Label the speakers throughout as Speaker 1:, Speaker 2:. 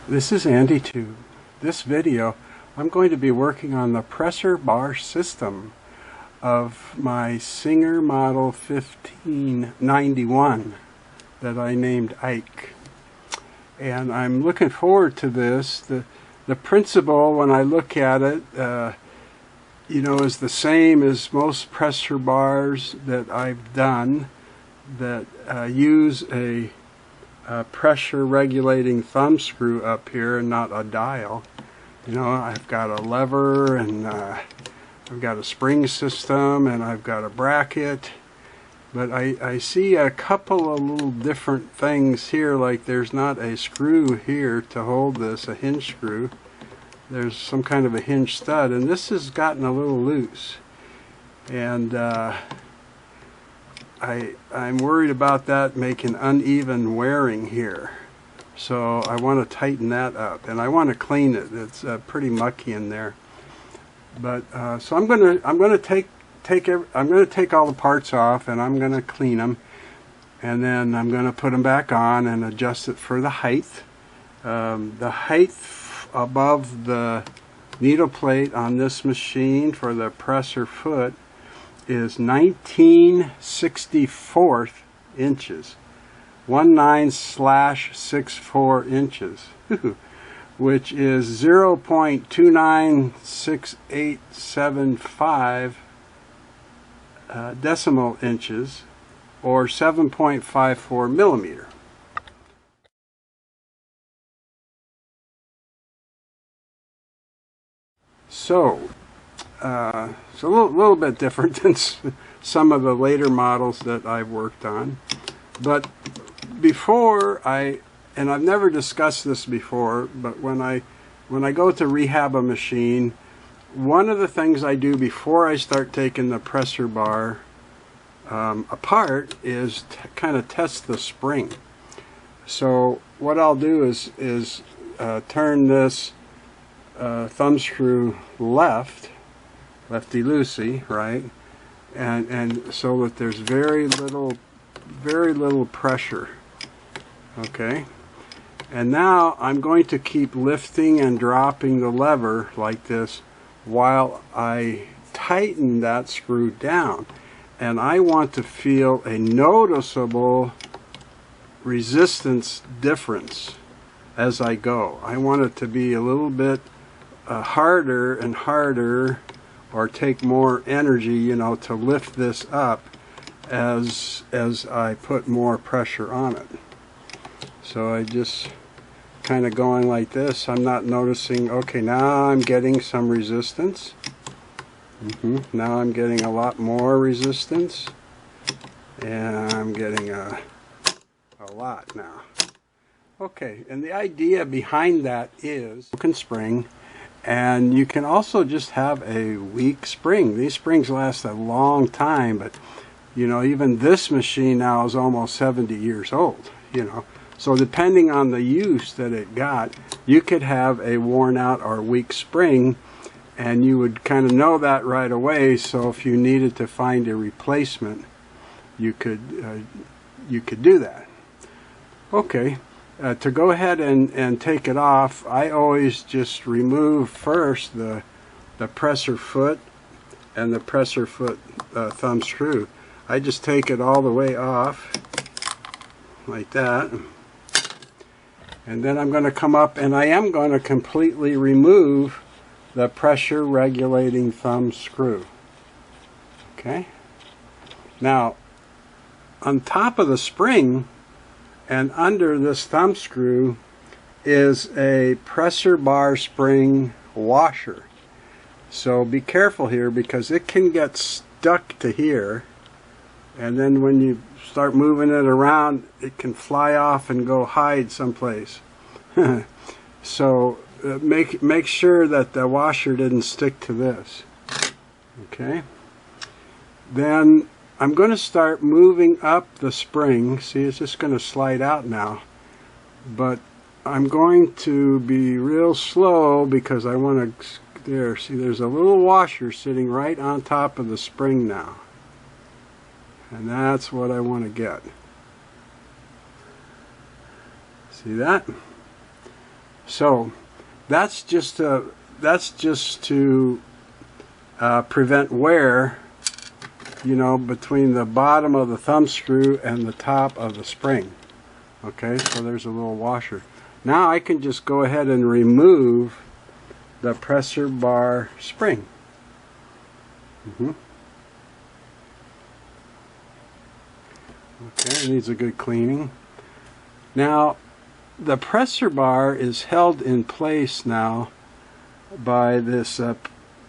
Speaker 1: This is Andy Tube. This video I'm going to be working on the pressure bar system of my Singer Model 1591 that I named Ike. And I'm looking forward to this. The principle, when I look at it, is the same as most pressure bars that I've done that use a pressure regulating thumb screw up here and not a dial. I've got a lever, and I've got a spring system, and I've got a bracket, but I see a couple of little different things here, like there's not a screw here to hold this, a hinge screw. There's some kind of a hinge stud, and this has gotten a little loose, and I'm worried about that making uneven wearing here. So I want to tighten that up, and I want to clean it. It's pretty mucky in there. But so I'm going to take all the parts off, and I'm going to clean them, and then I'm going to put them back on and adjust it for the height. The height above the needle plate on this machine for the presser foot is 19/64 inches, 19/64 inches, which is 0.296875 decimal inches, or 7.54 millimeter. So it's a little bit different than some of the later models that I've worked on. But before and I've never discussed this before, but when I go to rehab a machine, one of the things I do before I start taking the pressure bar apart is kind of test the spring. So what I'll do is turn this thumb screw lefty-loosey, right, and so that there's very little pressure. Okay, and now I'm going to keep lifting and dropping the lever like this while I tighten that screw down, and I want to feel a noticeable resistance difference as I go. I want it to be a little bit harder and harder, or take more energy, to lift this up as I put more pressure on it. So I just kind of going like this. I'm not noticing, okay, now I'm getting some resistance. Now I'm getting a lot more resistance, and I'm getting a lot now. Okay, and the idea behind that is broken spring, and you can also just have a weak spring. These springs last a long time, but even this machine now is almost 70 years old, So depending on the use that it got, you could have a worn out or weak spring, and you would kind of know that right away. So if you needed to find a replacement, you could do that. Okay. To go ahead and take it off, I always just remove first the presser foot and the presser foot thumb screw. I just take it all the way off like that, and then I'm going to come up and I am going to completely remove the pressure regulating thumb screw. Okay, now on top of the spring and under this thumb screw is a pressure bar spring washer. So be careful here, because it can get stuck to here, and then when you start moving it around, it can fly off and go hide someplace. So make sure that the washer didn't stick to this. Okay, then I'm going to start moving up the spring. See, it's just going to slide out now. But I'm going to be real slow, because I want to, see, there's a little washer sitting right on top of the spring now. And that's what I want to get. See that? So that's just to prevent wear, you know, between the bottom of the thumb screw and the top of the spring. Okay, so there's a little washer. Now I can just go ahead and remove the pressure bar spring. Okay, it needs a good cleaning. Now, the pressure bar is held in place now by this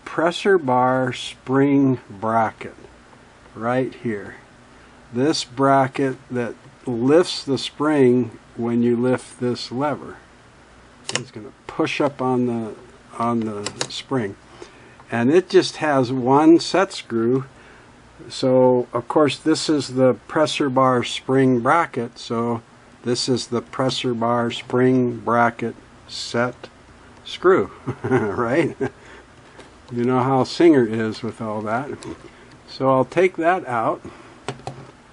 Speaker 1: pressure bar spring bracket right here. This bracket that lifts the spring when you lift this lever. It's going to push up on the spring. And it just has one set screw. So, of course, this is the pressure bar spring bracket. So, this is the pressure bar spring bracket set screw, right? You know how Singer is with all that. So I'll take that out.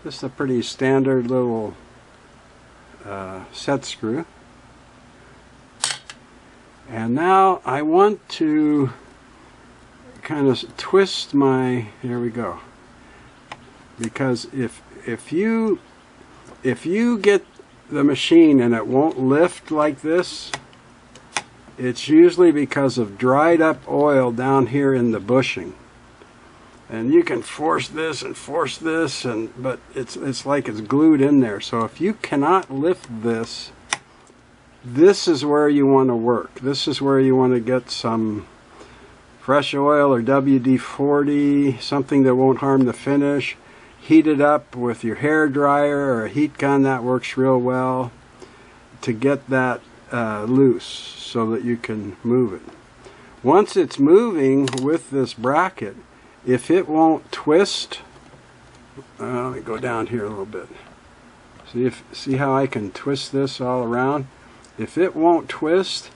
Speaker 1: This is a pretty standard little set screw. And now I want to kind of twist my, here we go. Because if you get the machine and it won't lift like this, it's usually because of dried up oil down here in the bushing. And you can force this and force this, but it's like it's glued in there. So if you cannot lift this, this is where you want to work. This is where you want to get some fresh oil or WD-40, something that won't harm the finish. Heat it up with your hair dryer or a heat gun. That works real well to get that loose so that you can move it. Once it's moving with this bracket, if it won't twist, let me go down here a little bit. See how I can twist this all around? If it won't twist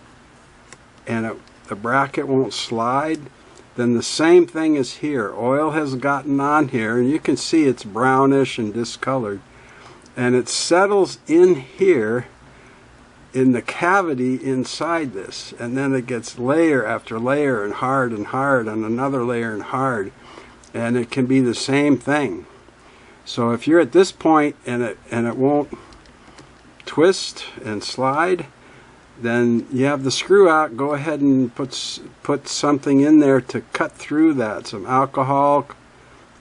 Speaker 1: and the bracket won't slide, then the same thing is here. Oil has gotten on here, and you can see it's brownish and discolored. And it settles in here in the cavity inside this. And then it gets layer after layer and hard and another layer and hard. And it can be the same thing. So if you're at this point and it won't twist and slide, then you have the screw out. Go ahead and put something in there to cut through that. Some alcohol,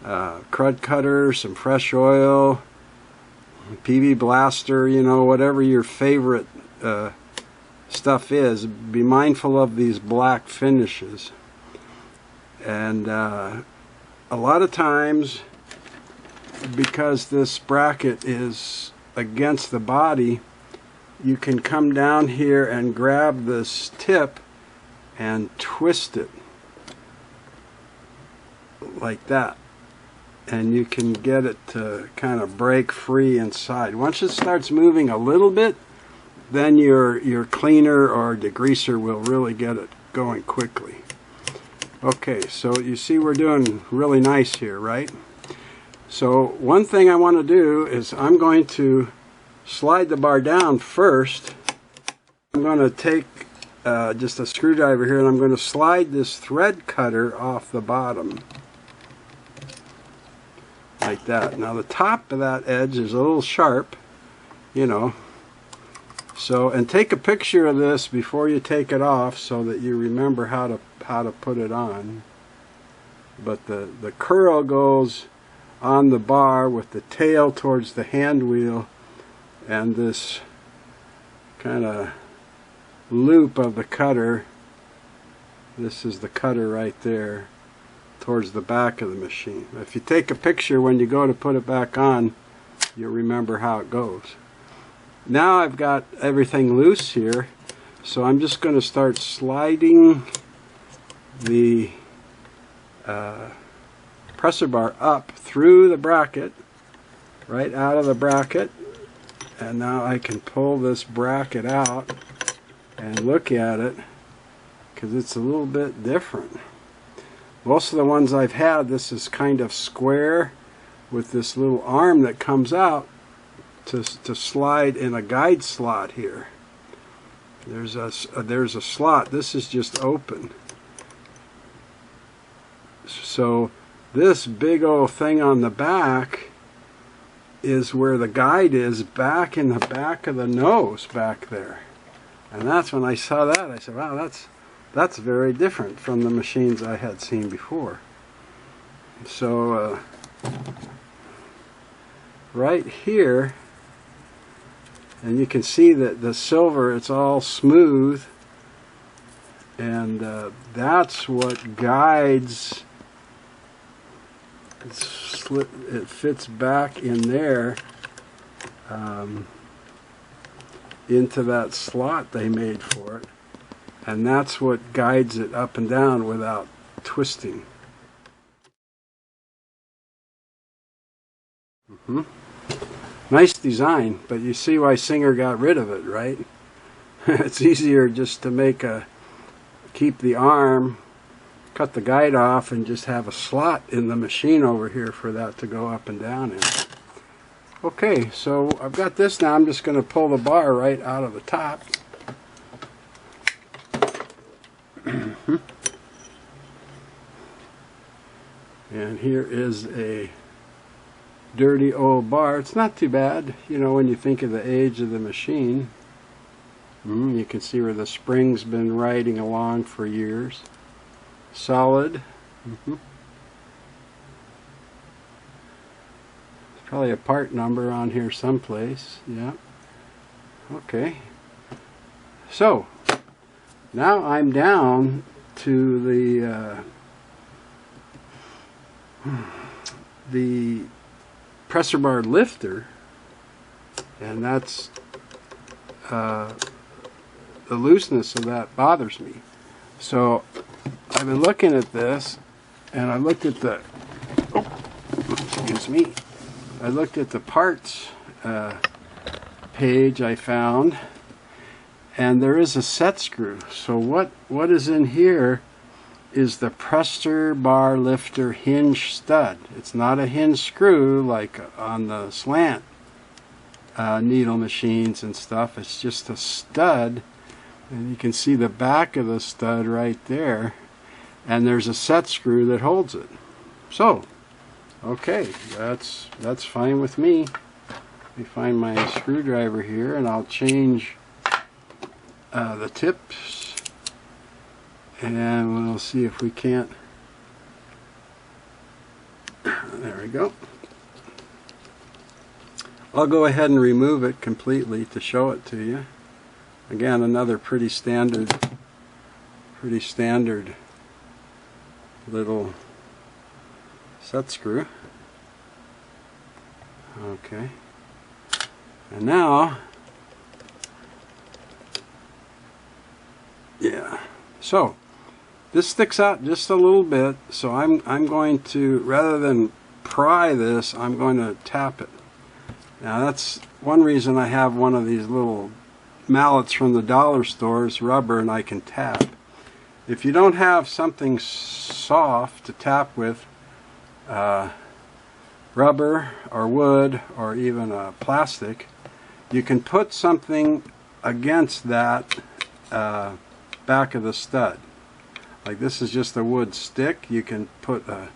Speaker 1: crud cutter, some fresh oil, PB blaster, you know, whatever your favorite stuff is. Be mindful of these black finishes. And a lot of times, because this bracket is against the body, you can come down here and grab this tip and twist it like that, and you can get it to kind of break free inside. Once it starts moving a little bit, then your cleaner or degreaser will really get it going quickly. Okay, so you see we're doing really nice here, right? So one thing I want to do is I'm going to slide the bar down first. I'm going to take just a screwdriver here, and I'm going to slide this thread cutter off the bottom like that. Now the top of that edge is a little sharp, you know, so, and take a picture of this before you take it off so that you remember how to put it on. But the curl goes on the bar with the tail towards the hand wheel, and this kind of loop of the cutter, this is the cutter right there, towards the back of the machine. If you take a picture when you go to put it back on, you'll remember how it goes. Now I've got everything loose here, so I'm just going to start sliding the pressure bar up through the bracket, right out of the bracket. And now I can pull this bracket out and look at it, because it's a little bit different. Most of the ones I've had, this is kind of square with this little arm that comes out to slide in a guide slot here. There's a slot. This is just open. So this big old thing on the back is where the guide is, back in the back of the nose back there. And that's when I saw that, I said, wow, that's very different from the machines I had seen before. So right here, and you can see that the silver, it's all smooth, and that's what guides. It fits back in there into that slot they made for it, and that's what guides it up and down without twisting. Nice design, but you see why Singer got rid of it, right? It's easier just to keep the arm, cut the guide off, and just have a slot in the machine over here for that to go up and down in. Okay, so I've got this now. I'm just going to pull the bar right out of the top. And here is a dirty old bar. It's not too bad, you know, when you think of the age of the machine. You can see where the spring's been riding along for years. Solid. Probably a part number on here someplace. Yeah. Okay. So now I'm down to the pressure bar lifter, and that's the looseness of that bothers me. So I've been looking at this, and I looked at the excuse me. I looked at the parts page I found, and there is a set screw. So what is in here is the pressure bar lifter hinge stud. It's not a hinge screw like on the slant needle machines and stuff. It's just a stud, and you can see the back of the stud right there, and there's a set screw that holds it. So okay, that's fine with me. Let me find my screwdriver here, and I'll change the tips, and we'll see if we can't. There we go. I'll go ahead and remove it completely to show it to you. Again, another pretty standard little set screw. Okay, and now, yeah, so this sticks out just a little bit, so I'm going to, rather than pry this, I'm going to tap it. Now that's one reason I have one of these little mallets from the dollar stores, rubber, and I can tap. If you don't have something soft to tap with, rubber or wood or even plastic, you can put something against that back of the stud. Like this is just a wood stick. You can put a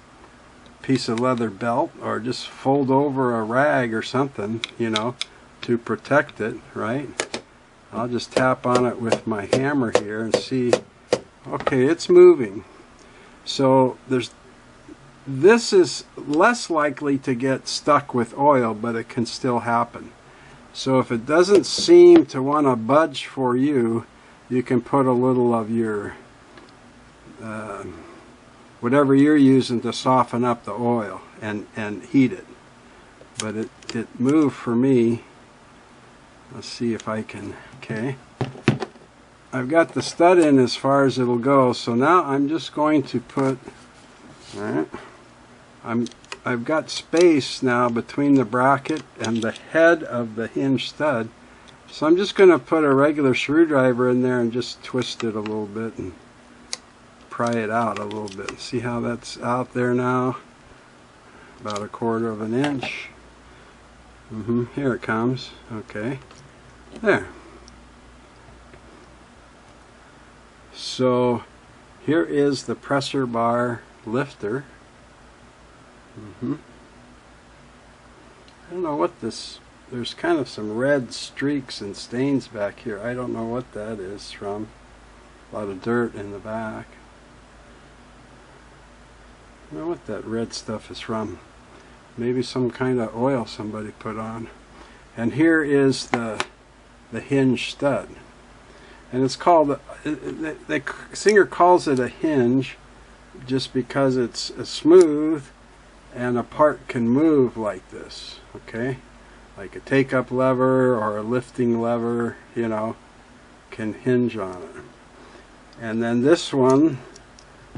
Speaker 1: piece of leather belt or just fold over a rag or something, you know, to protect it, right? I'll just tap on it with my hammer here and see, okay, it's moving. So this is less likely to get stuck with oil, but it can still happen. So if it doesn't seem to want to budge for you, you can put a little of your whatever you're using to soften up the oil and heat it. But it moved for me. Let's see if I can. Okay, I've got the stud in as far as it'll go, so now I'm just going to put, all right, I've got space now between the bracket and the head of the hinge stud, so I'm just going to put a regular screwdriver in there and just twist it a little bit and pry it out a little bit. See how that's out there now? About 1/4 of an inch. Here it comes. Okay, there. So here is the pressure bar lifter. I don't know what this, there's kind of some red streaks and stains back here. I don't know what that is from. A lot of dirt in the back. I don't know what that red stuff is from. Maybe some kind of oil somebody put on. And here is the hinge stud. And it's called, the Singer calls it a hinge just because it's smooth and a part can move like this, okay? Like a take-up lever or a lifting lever, you know, can hinge on it. And then this one,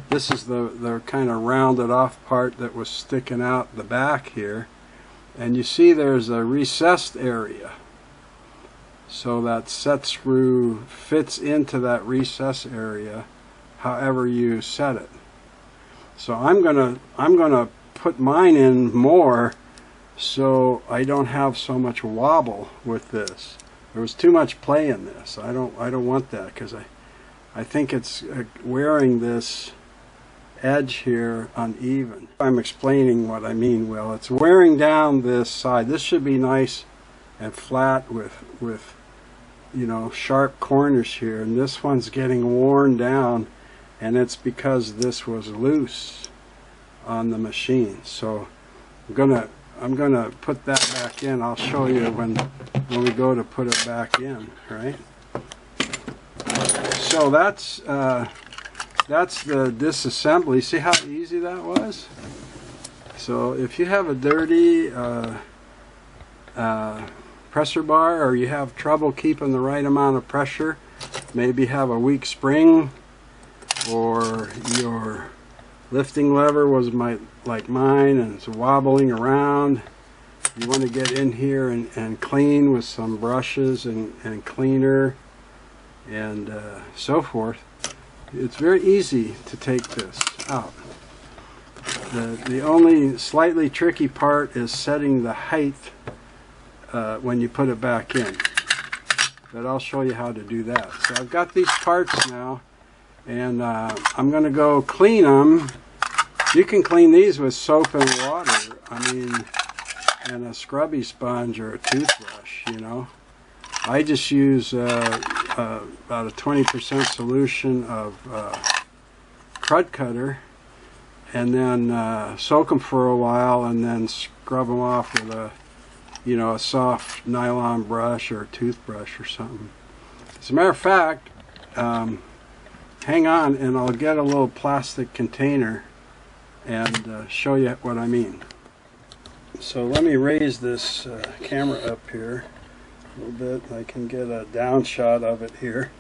Speaker 1: this is the kind of rounded off part that was sticking out the back here. And you see there's a recessed area. So that set screw fits into that recess area however you set it. So I'm gonna put mine in more so I don't have so much wobble with this. There was too much play in this. I don't want that, because I think it's wearing this edge here uneven. I'm explaining what I mean. Well, it's wearing down this side. This should be nice and flat with you know, sharp corners here, and this one's getting worn down, and it's because this was loose on the machine. So I'm gonna put that back in. I'll show you when we go to put it back in, right? So that's the disassembly. See how easy that was? So if you have a dirty pressure bar, or you have trouble keeping the right amount of pressure, maybe have a weak spring, or your lifting lever was like mine and it's wobbling around, you want to get in here and clean with some brushes and cleaner and so forth. It's very easy to take this out. The only slightly tricky part is setting the height when you put it back in, but I'll show you how to do that. So I've got these parts now, and I'm going to go clean them. You can clean these with soap and water, I mean, and a scrubby sponge or a toothbrush, you know. I just use about a 20% solution of crud cutter, and then soak them for a while, and then scrub them off with a soft nylon brush or a toothbrush or something. As a matter of fact, hang on and I'll get a little plastic container and show you what I mean. So let me raise this camera up here a little bit. I can get a down shot of it here.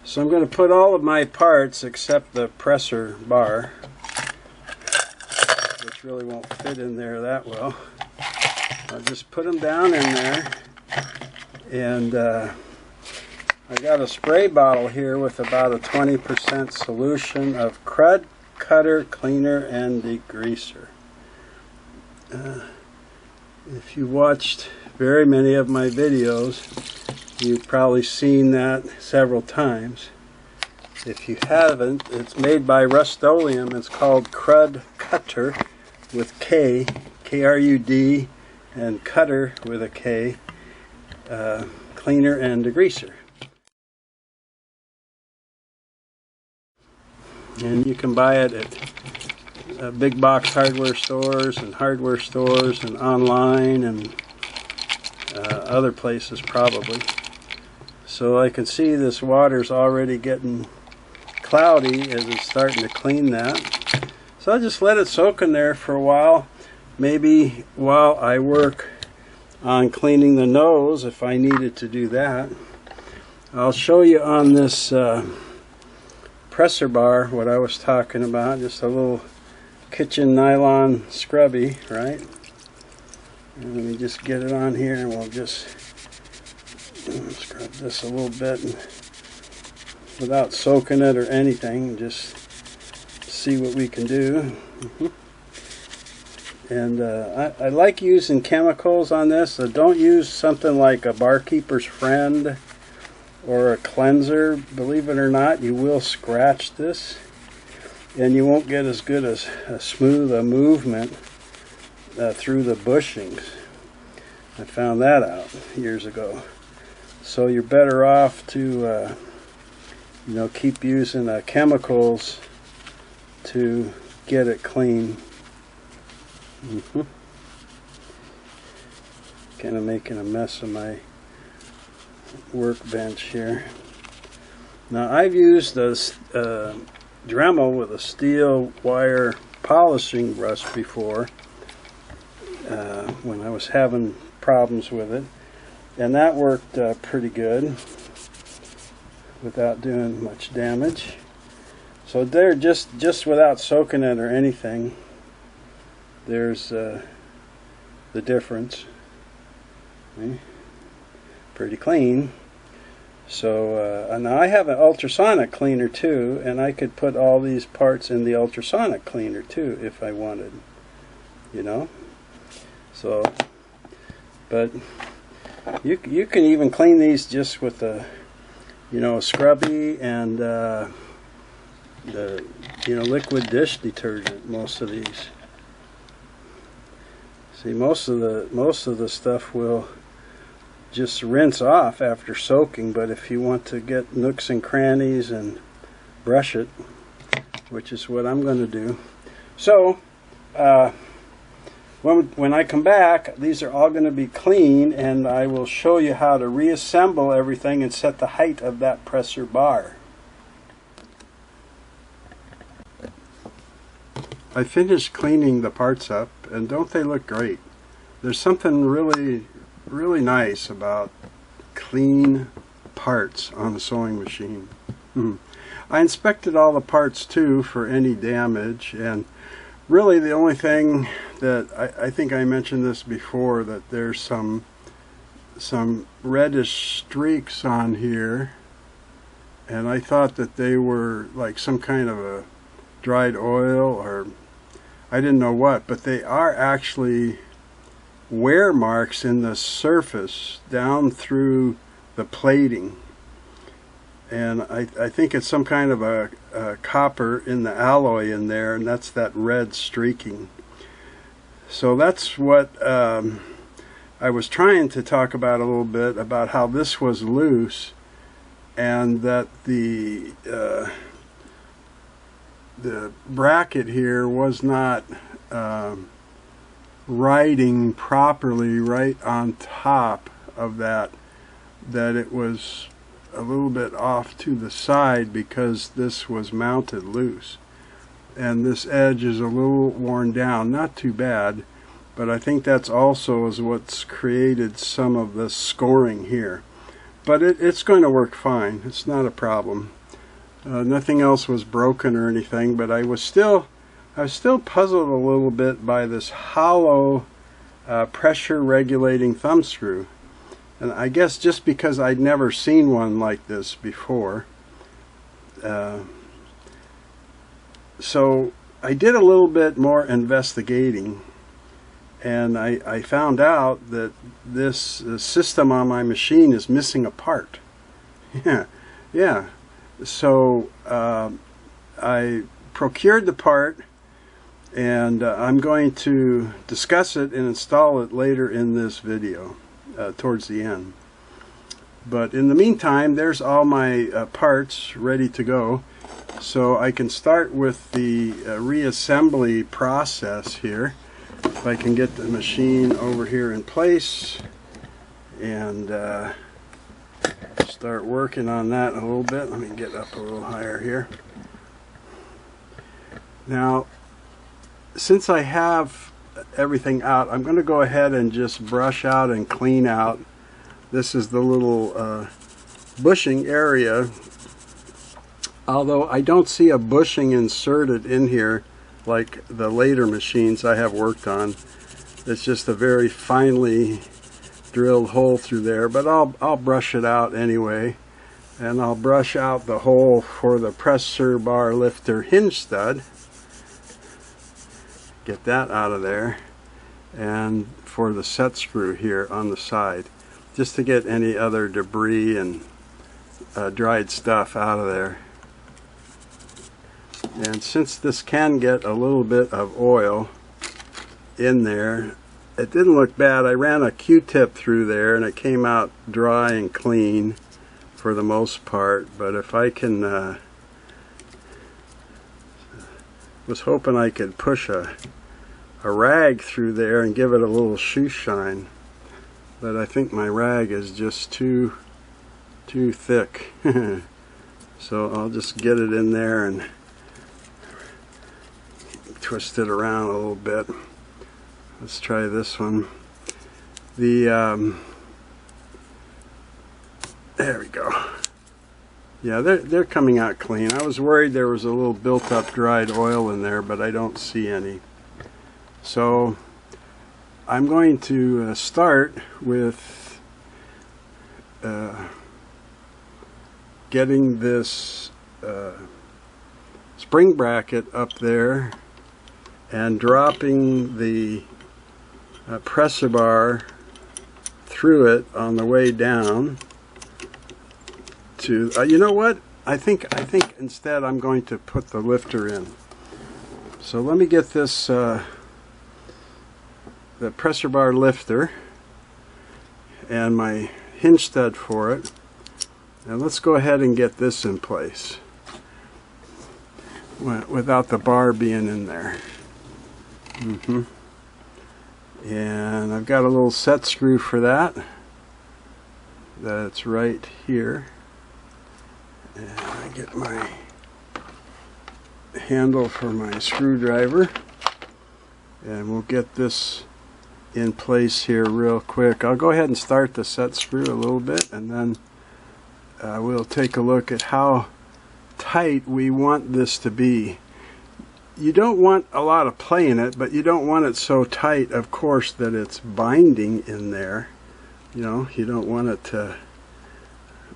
Speaker 1: So I'm going to put all of my parts except the pressure bar, which really won't fit in there that well. I'll just put them down in there, and I got a spray bottle here with about a 20% solution of crud cutter, cleaner, and degreaser. If you watched very many of my videos, you've probably seen that several times. If you haven't, it's made by Rust-Oleum. It's called Crud Cutter with K, K-R-U-D, and Cutter with a K, cleaner and degreaser. And you can buy it at big box hardware stores and online and other places probably. So I can see this water's already getting cloudy as it's starting to clean that. So I'll just let it soak in there for a while. Maybe while I work on cleaning the nose, if I needed to do that. I'll show you on this pressure bar what I was talking about. Just a little kitchen nylon scrubby, right? And let me just get it on here, and we'll just scrub this a little bit without soaking it or anything. Just see what we can do. And I like using chemicals on this. So don't use something like a barkeeper's friend or a cleanser, believe it or not, you will scratch this and you won't get as good as a smooth a movement through the bushings. I found that out years ago. So you're better off to keep using chemicals to get it clean. Kind of making a mess of my workbench here. Now I've used a Dremel with a steel wire polishing brush before when I was having problems with it, and that worked pretty good without doing much damage. So there, just without soaking it or anything, there's the difference. Okay. Pretty clean. So now I have an ultrasonic cleaner too, and I could put all these parts in the ultrasonic cleaner too if I wanted, so, but you can even clean these just with a a scrubby and the liquid dish detergent. Most of these, see, most of the stuff will just rinse off after soaking, but if you want to get nooks and crannies and brush it, which is what I'm going to do. So when I come back, these are all going to be clean, and I will show you how to reassemble everything and set the height of that presser bar. I finished cleaning the parts up, and don't they look great? There's something really nice about clean parts on a sewing machine. I inspected all the parts too for any damage, and really the only thing that I think I mentioned this before, that there's some reddish streaks on here, and I thought that they were like some kind of a dried oil, or I didn't know what, but they are actually wear marks in the surface down through the plating, and I think it's some kind of a copper in the alloy in there, and that's that red streaking. So that's what I was trying to talk about a little bit, about how this was loose, and that the bracket here was not riding properly right on top of that it was a little bit off to the side because this was mounted loose, and this edge is a little worn down. Not too bad, but I think that's also is what's created some of the scoring here, but it's going to work fine. It's not a problem. Nothing else was broken or anything, but I was still puzzled a little bit by this hollow pressure regulating thumb screw, and I guess just because I'd never seen one like this before. So I did a little bit more investigating, and I found out that this system on my machine is missing a part. Yeah. So I procured the part, and I'm going to discuss it and install it later in this video, towards the end. But in the meantime, there's all my parts ready to go, so I can start with the reassembly process here. If I can get the machine over here in place and start working on that a little bit. Let me get up a little higher here. Now, since I have everything out, I'm going to go ahead and just brush out and clean out. This is the little bushing area, although I don't see a bushing inserted in here like the later machines I have worked on. It's just a very finely drilled hole through there, but I'll brush it out anyway, and I'll brush out the hole for the presser bar lifter hinge stud. Get that out of there, and for the set screw here on the side, just to get any other debris and dried stuff out of there. And since this can get a little bit of oil in there, it didn't look bad. I ran a Q-tip through there and it came out dry and clean for the most part. But if I can, was hoping I could push a rag through there and give it a little shoe shine. But I think my rag is just too thick. So I'll just get it in there and twist it around a little bit. Let's try this one. There we go. Yeah, they're coming out clean. I was worried there was a little built-up dried oil in there, but I don't see any. So I'm going to start with getting this spring bracket up there and dropping the presser bar through it on the way down to, you know what? I think instead I'm going to put the lifter in. So let me get this the presser bar lifter and my hinge stud for it, and let's go ahead and get this in place without the bar being in there. And I've got a little set screw for that. That's right here. And I get my handle for my screwdriver, and we'll get this in place here real quick. I'll go ahead and start the set screw a little bit, and then we'll take a look at how tight we want this to be. You don't want a lot of play in it, but you don't want it so tight, of course, that it's binding in there. You know, you don't want it to.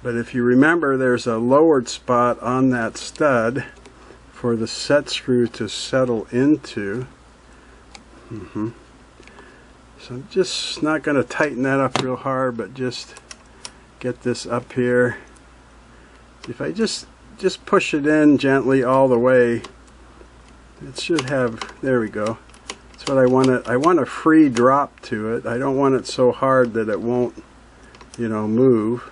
Speaker 1: But if you remember, there's a lowered spot on that stud for the set screw to settle into. So I'm just not going to tighten that up real hard, but just get this up here. If I just push it in gently all the way, it should have, there we go. That's what I want. I want a free drop to it. I don't want it so hard that it won't, you know, move.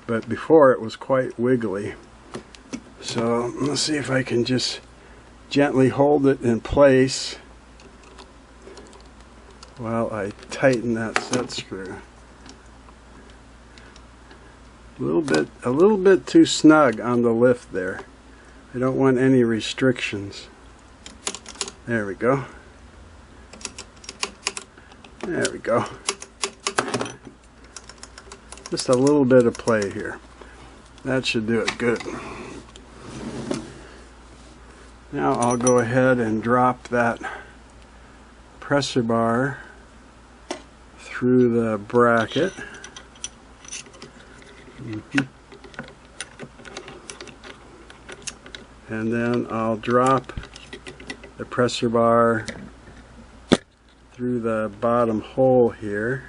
Speaker 1: But before it was quite wiggly. So let's see if I can just gently hold it in place while I tighten that set screw. A little bit too snug on the lift there. I don't want any restrictions. There we go. There we go. Just a little bit of play here. That should do it good. Now I'll go ahead and drop that presser bar through the bracket. And then I'll drop the presser bar through the bottom hole here.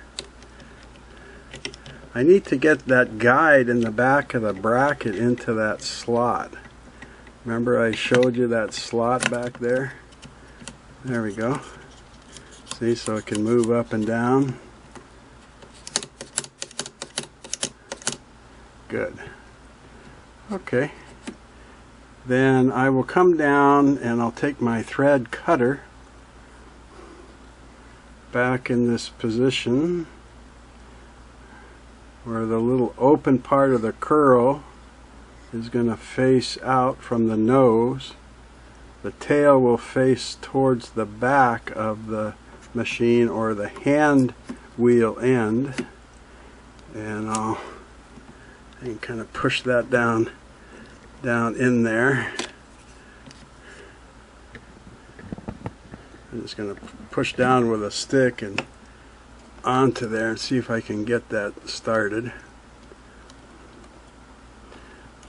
Speaker 1: I need to get that guide in the back of the bracket into that slot. Remember I showed you that slot back there? There we go. See, so it can move up and down. Good. Okay. Then I will come down and I'll take my thread cutter back in this position where the little open part of the curl is going to face out from the nose. The tail will face towards the back of the machine or the hand wheel end, and I can kind of push that down in there. I'm just going to push down with a stick and onto there and see if I can get that started.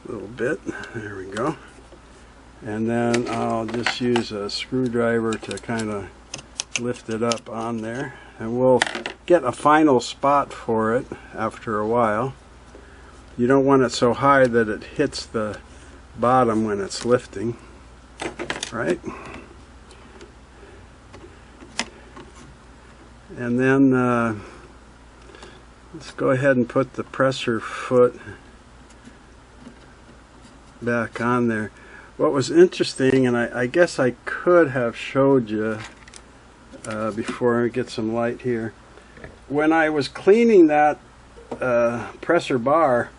Speaker 1: A little bit. There we go. And then I'll just use a screwdriver to kind of lift it up on there, and we'll get a final spot for it after a while. You don't want it so high that it hits the bottom when it's lifting, right? And then let's go ahead and put the presser foot back on there. What was interesting, and I guess I could have showed you before I get some light here, when I was cleaning that presser bar,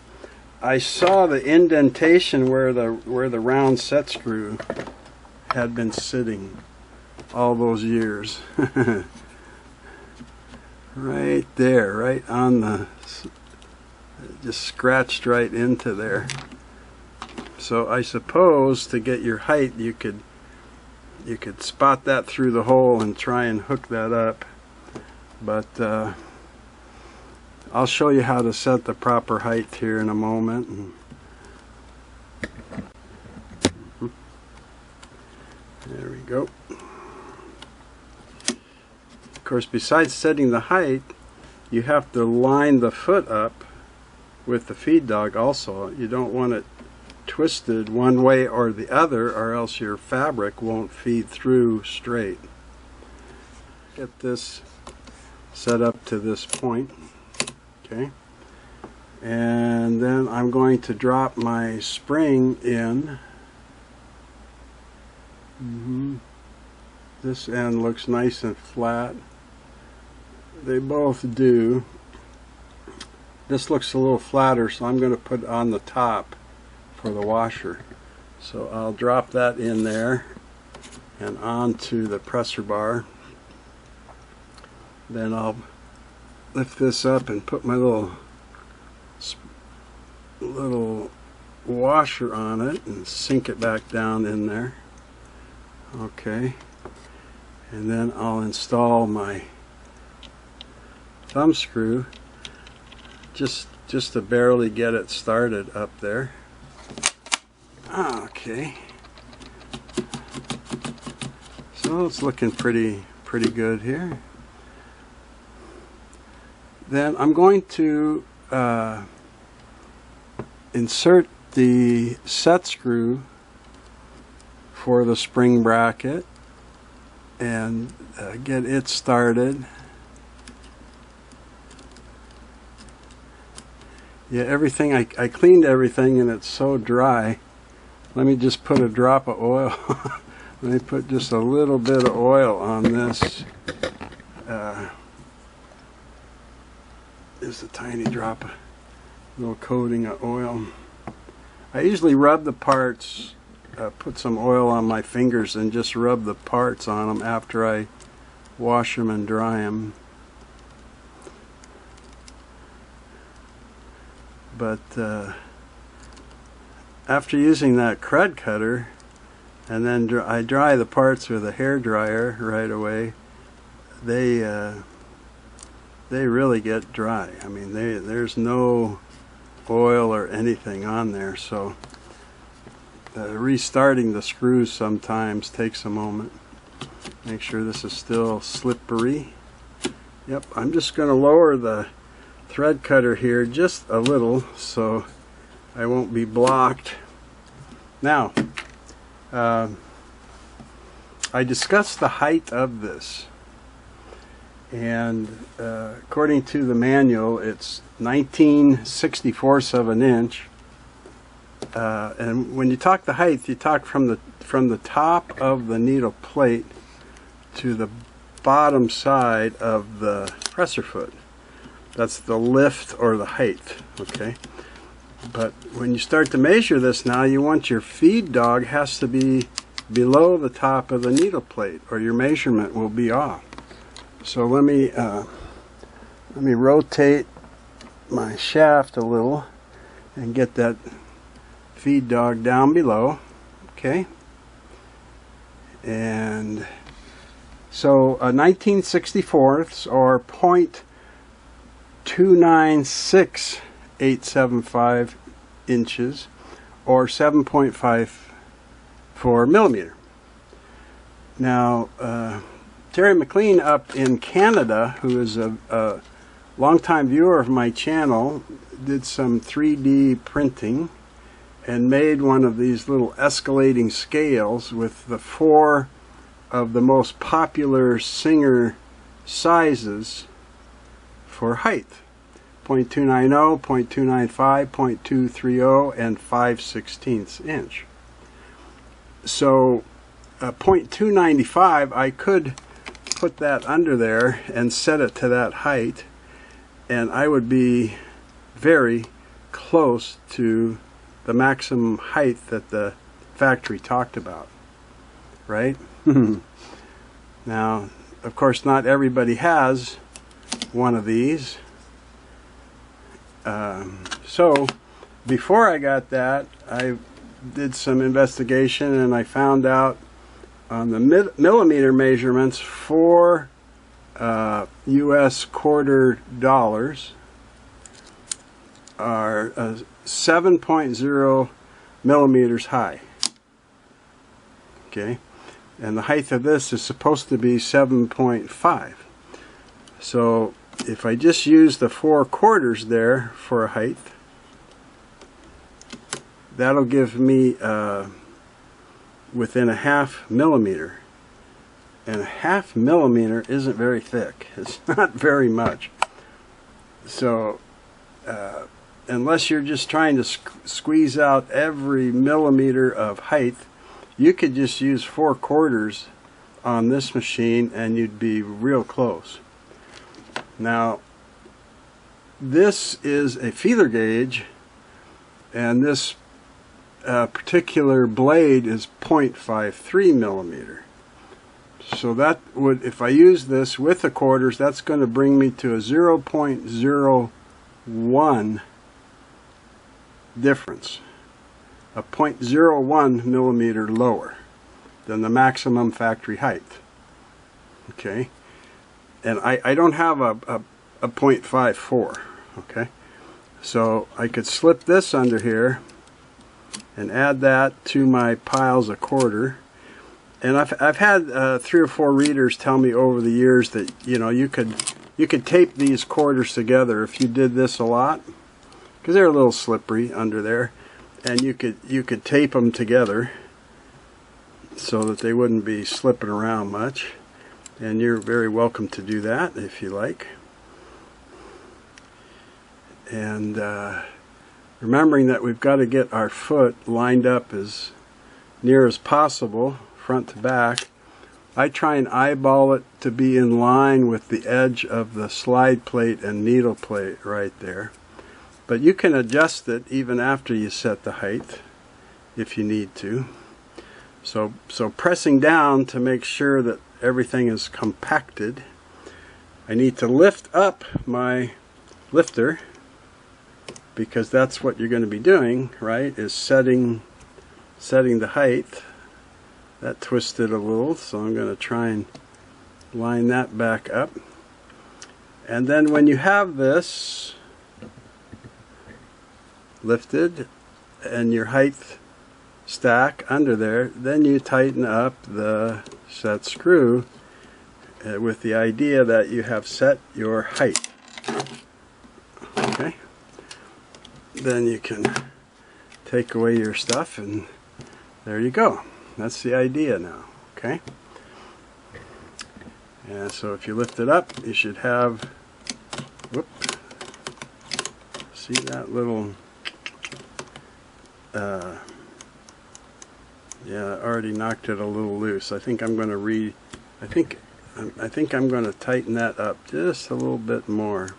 Speaker 1: I saw the indentation where the round set screw had been sitting all those years. Right there, right on the, just scratched right into there. So I suppose to get your height, you could spot that through the hole and try and hook that up. But I'll show you how to set the proper height here in a moment. There we go. Of course, besides setting the height, you have to line the foot up with the feed dog also. You don't want it twisted one way or the other, or else your fabric won't feed through straight. Get this set up to this point, okay, and then I'm going to drop my spring in. This end looks nice and flat. They both do. This looks a little flatter, so I'm going to put it on the top for the washer. So I'll drop that in there and onto the presser bar. Then I'll lift this up and put my little washer on it and sink it back down in there. Okay, and then I'll install my thumb screw just to barely get it started up there. Okay, so it's looking pretty good here. Then I'm going to insert the set screw for the spring bracket and get it started. Yeah, everything, I cleaned everything and it's so dry. Let me just put a drop of oil. Let me put just a little bit of oil on this. Just a tiny drop, a little coating of oil. I usually rub the parts, put some oil on my fingers and just rub the parts on them after I wash them and dry them. But after using that crud cutter, and then I dry the parts with a hair dryer right away, they really get dry. I mean, there's no oil or anything on there, so restarting the screws sometimes takes a moment. Make sure this is still slippery. Yep, I'm just going to lower the thread cutter here just a little so I won't be blocked. Now, I discussed the height of this, and according to the manual it's 19/64 of an inch, and when you talk the height, you talk from the top of the needle plate to the bottom side of the presser foot. That's the lift or the height, okay? But when you start to measure this now, you want your feed dog has to be below the top of the needle plate or your measurement will be off. So let me rotate my shaft a little and get that feed dog down below, okay? And so 19/64 or 0.296875 inches or 7.54 millimeter. Now Terry McLean up in Canada, who is a longtime viewer of my channel, did some 3D printing and made one of these little escalating scales with the 4 of the most popular Singer sizes for height: 0.290, 0.295, 0.230, and 5/16 inch. So 0.295, I could put that under there and set it to that height, and I would be very close to the maximum height that the factory talked about, right? Now, of course, not everybody has one of these. So before I got that, I did some investigation, and I found out on the millimeter measurements for US quarter dollars are 7.0 millimeters high. Okay, and the height of this is supposed to be 7.5. So if I just use the 4 quarters there for a height, that'll give me within a 1/2 millimeter. And a 1/2 millimeter isn't very thick. It's not very much. So unless you're just trying to squeeze out every millimeter of height, you could just use 4 quarters on this machine and you'd be real close. Now, this is a feeler gauge, and this particular blade is 0.53 millimeter. So that would, if I use this with the quarters, that's going to bring me to a 0.01 difference, a 0.01 millimeter lower than the maximum factory height. Okay, and I don't have a 0.54. Okay, so I could slip this under here and add that to my piles of quarter. And I've had 3 or 4 readers tell me over the years that, you know, you could tape these quarters together if you did this a lot, because they're a little slippery under there, and you could tape them together so that they wouldn't be slipping around much. And you're very welcome to do that if you like. And remembering that we've got to get our foot lined up as near as possible, front to back, I try and eyeball it to be in line with the edge of the slide plate and needle plate right there. But you can adjust it even after you set the height if you need to. So pressing down to make sure that everything is compacted, I need to lift up my lifter, because that's what you're going to be doing, right, is setting the height. That twisted a little, so I'm going to try and line that back up. And then when you have this lifted and your height stack under there, then you tighten up the set screw with the idea that you have set your height. Okay, then you can take away your stuff, and there you go. That's the idea now. Okay, and so if you lift it up, you should have, whoop, see that little yeah, I already knocked it a little loose. I think I'm going to I think I'm going to tighten that up just a little bit more.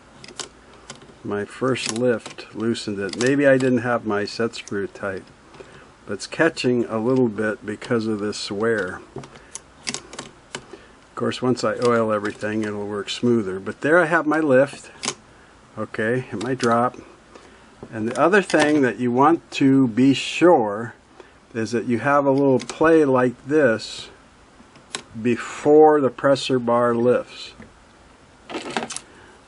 Speaker 1: My first lift loosened it. Maybe I didn't have my set screw tight, but it's catching a little bit because of this wear. Of course, once I oil everything, it'll work smoother. But there I have my lift, okay, and my drop. And the other thing that you want to be sure is that you have a little play like this before the presser bar lifts.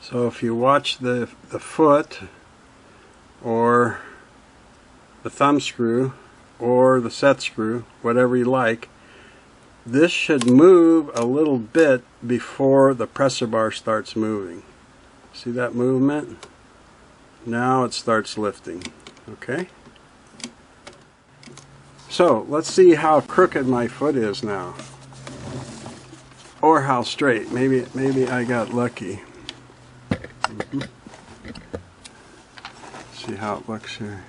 Speaker 1: So if you watch the foot, or the thumb screw, or the set screw, whatever you like, this should move a little bit before the presser bar starts moving. See that movement? Now it starts lifting. Okay? So let's see how crooked my foot is now. Or how straight. Maybe I got lucky. See how it looks here.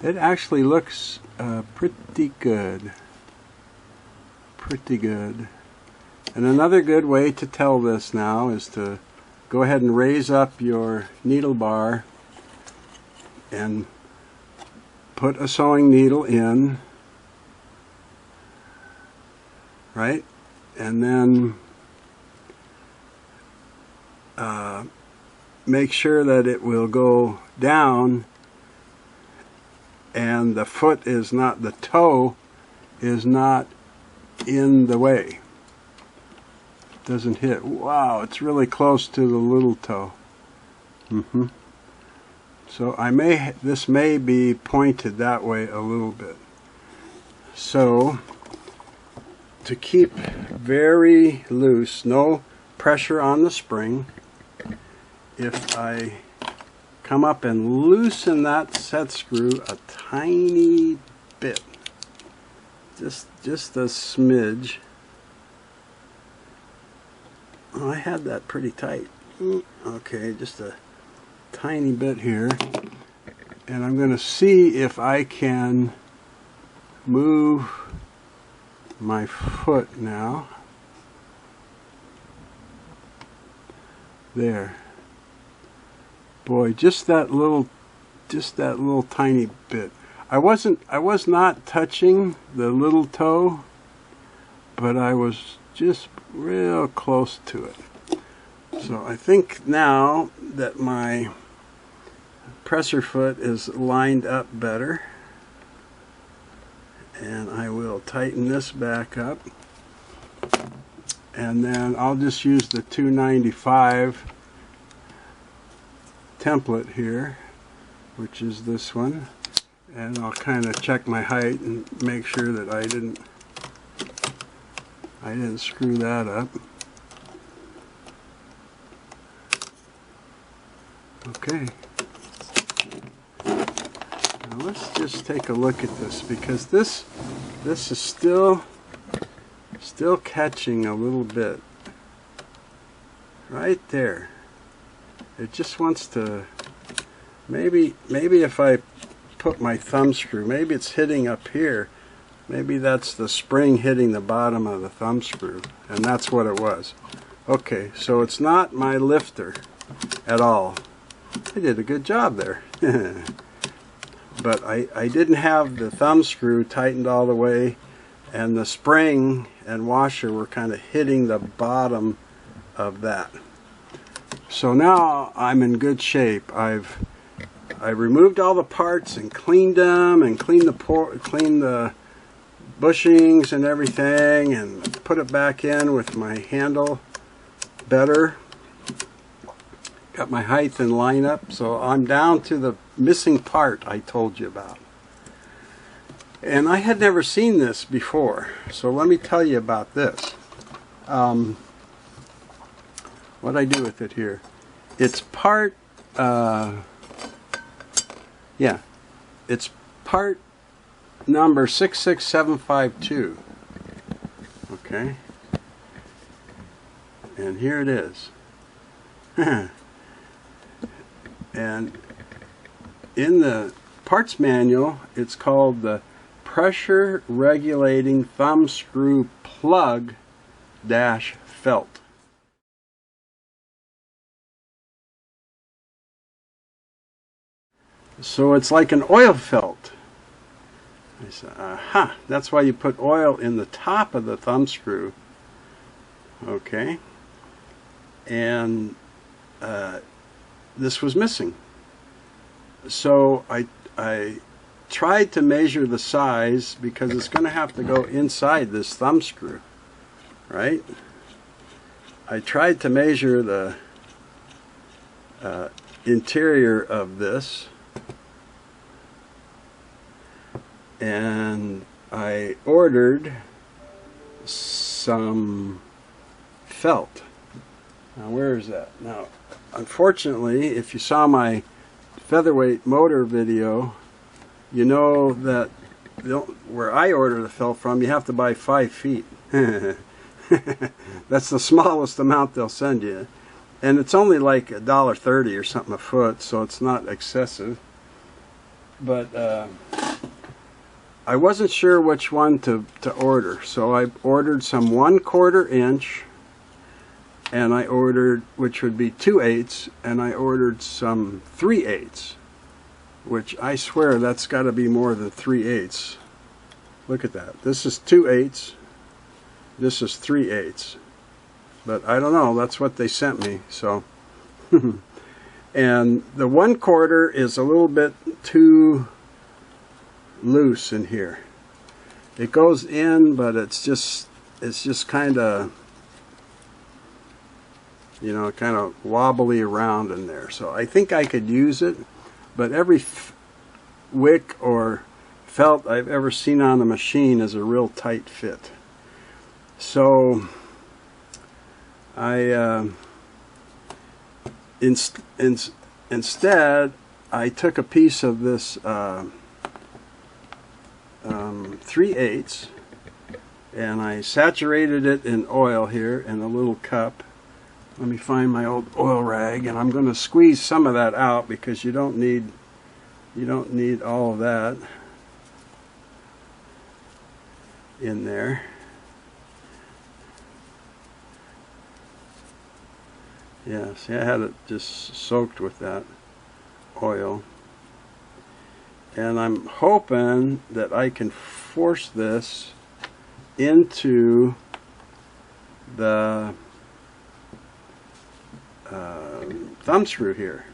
Speaker 1: It actually looks pretty good. Pretty good. And another good way to tell this now is to go ahead and raise up your needle bar and put a sewing needle in, right? And then make sure that it will go down and the foot is not, the toe is not in the way. Doesn't hit. Wow, it's really close to the little toe. So this may be pointed that way a little bit. So to keep very loose, no pressure on the spring, if I come up and loosen that set screw a tiny bit, just a smidge. Oh, I had that pretty tight. Okay, just a tiny bit here, and I'm going to see if I can move my foot now. There. Boy, just that little tiny bit. I was not touching the little toe, but I was just real close to it. So I think now that my presser foot is lined up better, and I will tighten this back up, and then I'll just use the 295 template here, which is this one, and I'll kind of check my height and make sure that I didn't screw that up. Okay. Now let's just take a look at this, because this is still catching a little bit. Right there. It just wants to, maybe if I put my thumb screw, maybe it's hitting up here. Maybe that's the spring hitting the bottom of the thumb screw, and that's what it was. Okay, so it's not my lifter at all. I did a good job there. But I didn't have the thumb screw tightened all the way, and the spring and washer were kind of hitting the bottom of that. So now I'm in good shape. I removed all the parts and cleaned them, and cleaned the bushings and everything, and put it back in with my handle better. Got my height and line up, so I'm down to the missing part I told you about. And I had never seen this before, so let me tell you about this. What I do with it here. It's part, it's part number 66752. Okay. And here it is. And in the parts manual, it's called the Pressure Regulating Thumb Screw Plug Dash Felt. So it's like an oil felt. I said, aha, that's why you put oil in the top of the thumb screw. Okay. And this was missing. So I tried to measure the size, because it's going to have to go inside this thumb screw, right? I tried to measure the interior of this, and I ordered some felt, Now where is that? Now, unfortunately, if you saw my featherweight motor video, you know that where I order the felt from, you have to buy 5 feet. That's the smallest amount they'll send you. And it's only like $1.30 or something a foot, so it's not excessive. But I wasn't sure which one to order, so I ordered some 1/4 inch, and I ordered, which would be 2/8, and I ordered some 3/8, which I swear that's got to be more than 3/8. Look at that. This is 2/8. This is 3/8. But I don't know. That's what they sent me. So, and the 1/4 is a little bit too loose in here. It goes in, but it's just kind of, you know, kind of wobbly around in there. So I think I could use it, but every wick or felt I've ever seen on a machine is a real tight fit. So I instead I took a piece of this 3/8 and I saturated it in oil here in a little cup. Let me find my old oil rag, and I'm going to squeeze some of that out because you don't need all of that in there. Yeah, see, I had it just soaked with that oil. And I'm hoping that I can force this into the thumb screw here,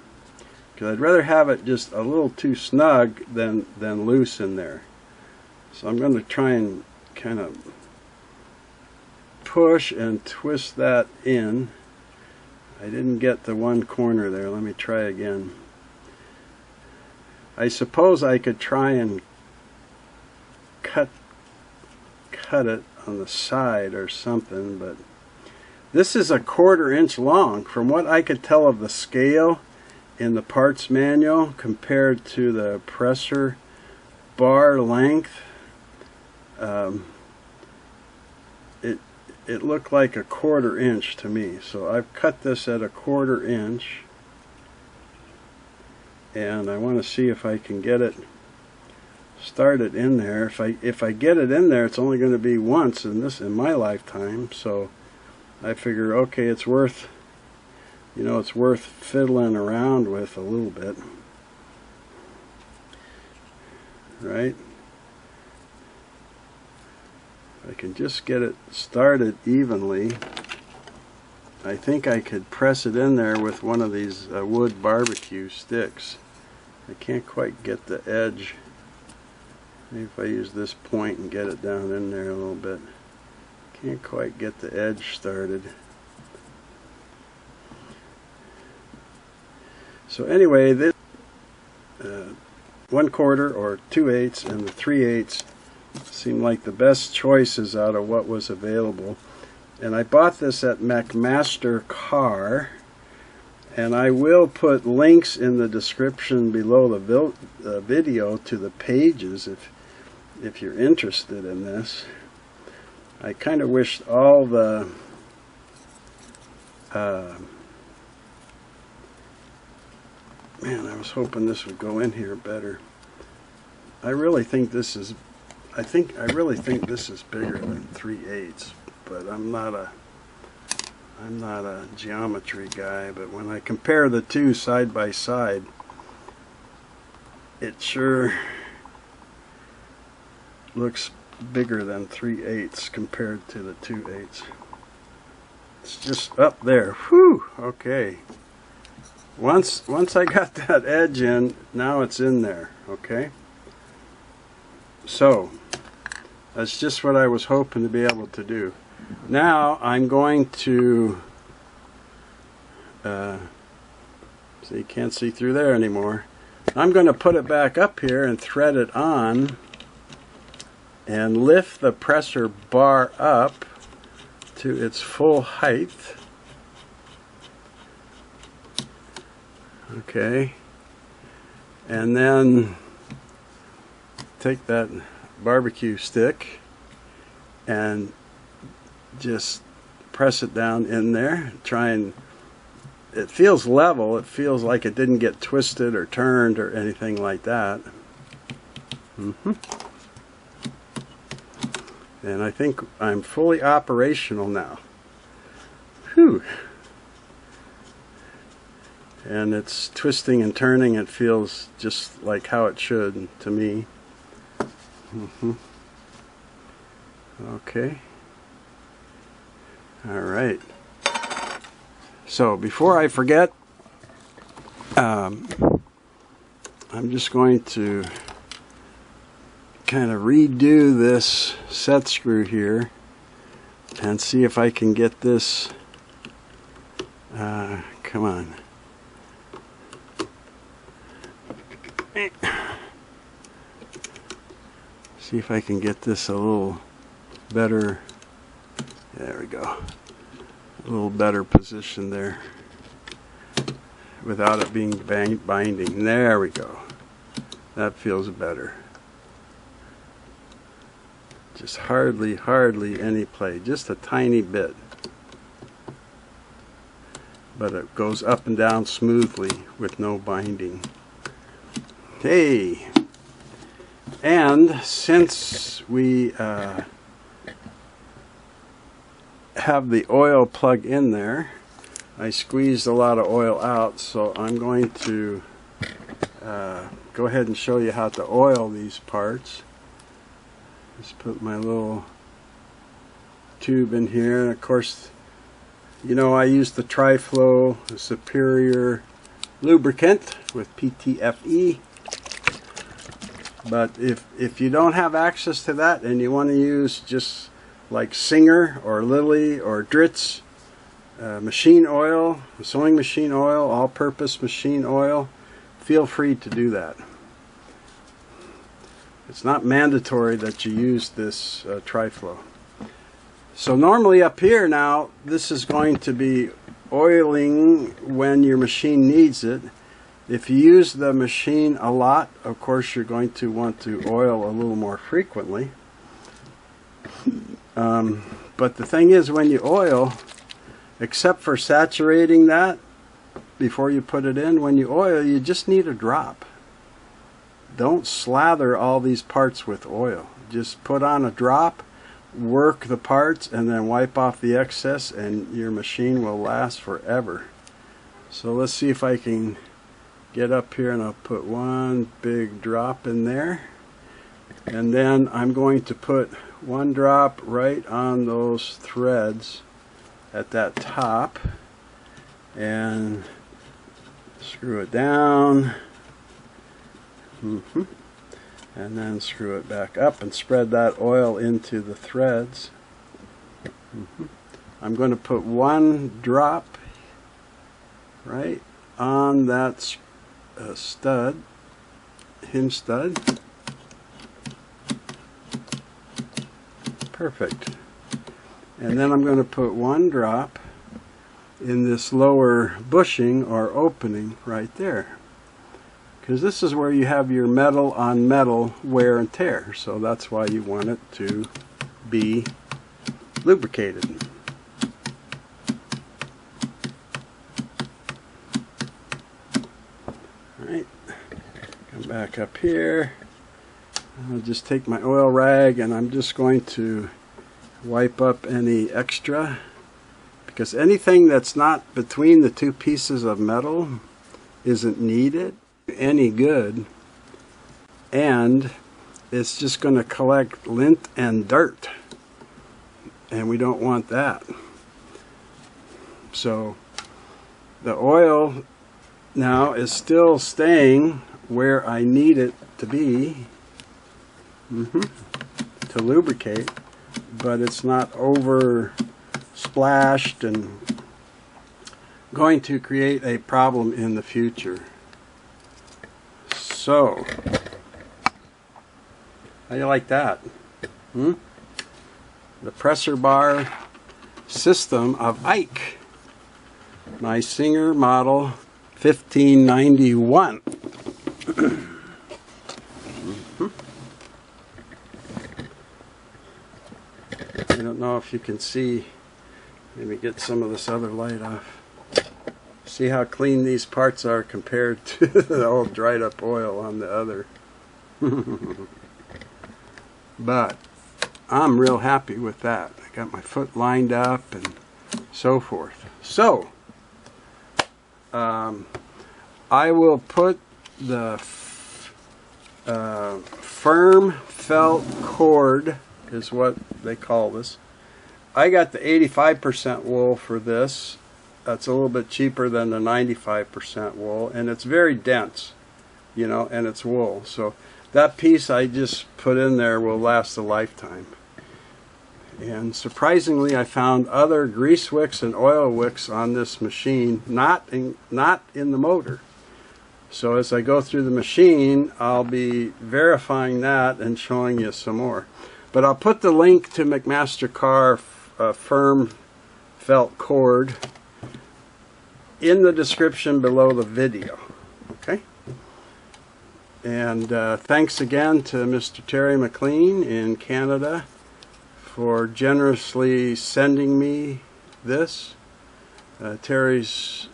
Speaker 1: because I'd rather have it just a little too snug than loose in there. So I'm going to try and kind of push and twist that in. I didn't get the one corner there. Let me try again. I suppose I could try and cut it on the side or something, but this is a 1/4 inch long. From what I could tell of the scale in the parts manual compared to the pressure bar length, it looked like a 1/4 inch to me. So I've cut this at a 1/4 inch, and I want to see if I can get it started in there. If I get it in there, it's only going to be once in my lifetime. So I figure, okay, it's worth, you know, it's worth fiddling around with a little bit, right? If I can just get it started evenly, I think I could press it in there with one of these wood barbecue sticks. I can't quite get the edge. Maybe if I use this point and get it down in there a little bit. Can't quite get the edge started. So anyway, this 1/4 or 2/8 and the 3/8 seemed like the best choices out of what was available. And I bought this at McMaster Car, and I will put links in the description below the video to the pages if you're interested in this. I kind of wished all the man, I was hoping this would go in here better. I really think this is bigger than 3/8, but I'm not a geometry guy. But when I compare the two side by side, it sure looks bigger than 3/8 compared to the 2/8. It's just up there. Whew. Okay. Once I got that edge in, now it's in there. Okay. So that's just what I was hoping to be able to do. Now I'm going to so you can't see through there anymore. I'm going to put it back up here and thread it on and lift the pressure bar up to its full height, Okay, and then take that barbecue stick and just press it down in there. Try and, it feels level, it feels like it didn't get twisted or turned or anything like that. And I think I'm fully operational now. Whew. And it's twisting and turning. It feels just like how it should to me. Okay. All right. So before I forget, I'm just going to kind of redo this set screw here and see if I can get this. Come on. See if I can get this a little better. There we go. A little better position there without it being binding. There we go. That feels better. Just hardly any play. Just a tiny bit. But it goes up and down smoothly with no binding. Hey! And since we have the oil plug in there, I squeezed a lot of oil out, so I'm going to go ahead and show you how to oil these parts. Just put my little tube in here, and of course, you know, I use the Tri-Flow Superior lubricant with PTFE. But if you don't have access to that and you want to use just like Singer or Lily or Dritz machine oil, sewing machine oil, all-purpose machine oil, feel free to do that. It's not mandatory that you use this Tri-Flow. So normally up here now, this is going to be oiling when your machine needs it. If you use the machine a lot, of course you're going to want to oil a little more frequently. But the thing is, when you oil, except for saturating that before you put it in, when you oil, you just need a drop. Don't slather all these parts with oil. Just put on a drop, work the parts, and then wipe off the excess, and your machine will last forever. So let's see if I can get up here, and I'll put one big drop in there, and then I'm going to put one drop right on those threads at that top and screw it down, and then screw it back up and spread that oil into the threads. I'm going to put one drop right on that stud, hinge stud. Perfect. And then I'm going to put one drop in this lower bushing or opening right there, because this is where you have your metal on metal wear and tear, so that's why you want it to be lubricated. Alright, come back up here. I'll just take my oil rag and I'm just going to wipe up any extra, because anything that's not between the two pieces of metal isn't needed any good, and it's just going to collect lint and dirt, and we don't want that. So the oil now is still staying where I need it to be to lubricate, but it's not over splashed and going to create a problem in the future. So, how do you like that? The pressure bar system of Ike, my Singer model 1591. I don't know if you can see. Maybe get some of this other light off. See how clean these parts are compared to the old dried up oil on the other. But I'm real happy with that. I got my foot lined up and so forth. So I will put the firm felt cord, is what they call this. I got the 85% wool for this. That's a little bit cheaper than the 95% wool, and it's very dense, you know, and it's wool. So that piece I just put in there will last a lifetime. And surprisingly, I found other grease wicks and oil wicks on this machine, not in the motor. So as I go through the machine, I'll be verifying that and showing you some more. But I'll put the link to McMaster-Carr firm felt cord in the description below the video. Okay? And thanks again to Mr. Terry McLean in Canada for generously sending me this. Terry's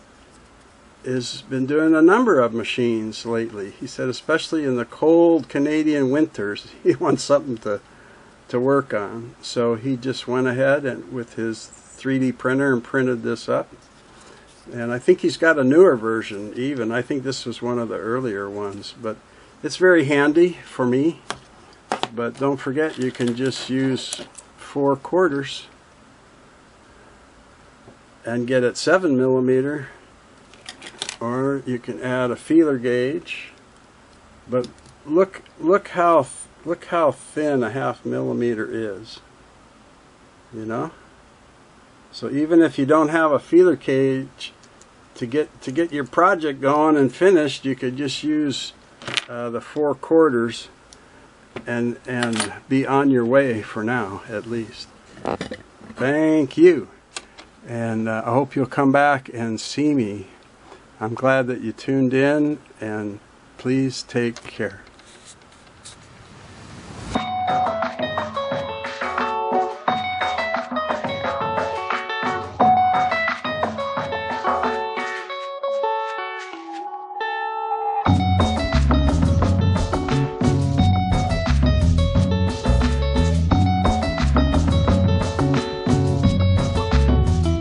Speaker 1: has been doing a number of machines lately. He said especially in the cold Canadian winters he wants something to work on. So he just went ahead and with his 3D printer and printed this up. And I think he's got a newer version even. I think this was one of the earlier ones. But it's very handy for me. But don't forget, you can just use 4/4 and get it 7mm, or you can add a feeler gauge. But look how thin a 1/2mm is, you know. So even if you don't have a feeler gauge to get your project going and finished, you could just use the 4/4 and be on your way for now, at least. Thank you, and I hope you'll come back and see me. I'm glad that you tuned in, and please take care.